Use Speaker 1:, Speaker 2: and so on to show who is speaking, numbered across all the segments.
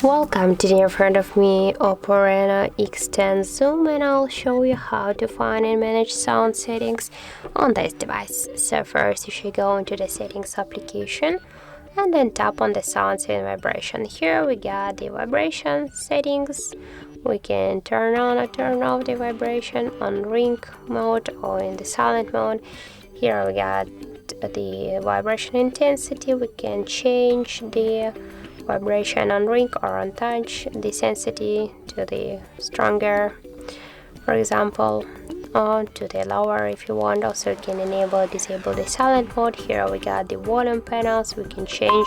Speaker 1: Welcome today in front of me Oppo Reno X10 Zoom, and I'll show you how to find and manage sound settings on this device. So first you should go into the settings application and then tap on the sounds and vibration. Here we got the vibration settings. We can turn on or turn off the vibration on ring mode or in the silent mode. Here we got the vibration intensity. We can change the vibration on ring or on touch, the sensitivity to the stronger, for example, or to the lower if you want. Also you can enable or disable the silent mode. Here we got the volume panels. We can change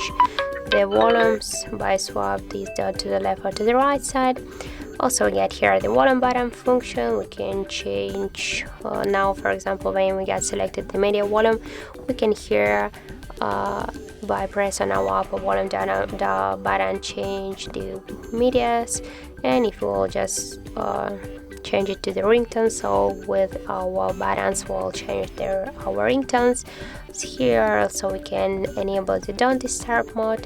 Speaker 1: the volumes by swap these down to the left or to the right side. Also we get here the volume button function. We can change now, for example, when we get selected the media volume, we can hear by pressing our up or volume down the button change the medias, and if we will just change it to the ringtone, so with our buttons we'll change our ringtones. Here also we can enable the don't disturb mode.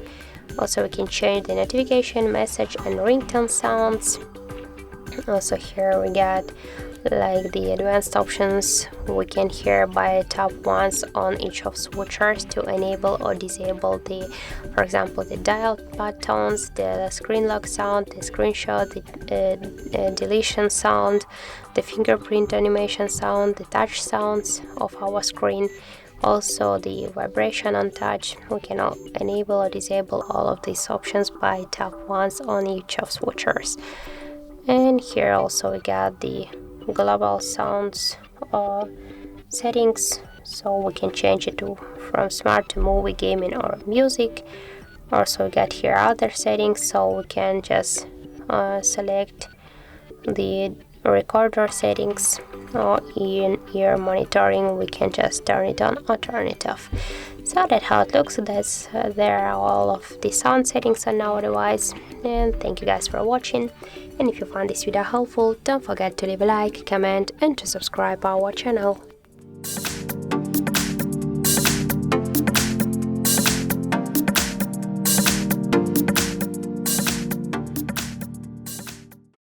Speaker 1: Also we can change the notification, message and ringtone sounds. Also here we got like the advanced options. We can hear by tap once on each of switchers to enable or disable the, for example, the dial buttons, the screen lock sound, the screenshot, the deletion sound, the fingerprint animation sound, the touch sounds of our screen, also the vibration on touch. We can enable or disable all of these options by tap once on each of switchers. And here also we got the global sounds settings, so we can change it from smart to movie, gaming or music. Also we got here other settings, so we can just select the recorder settings, or in ear monitoring we can just turn it on or turn it off. So that's how it looks. There are all of the sound settings on our device, and thank you guys for watching. And if you found this video helpful, don't forget to leave a like, comment and to subscribe our channel.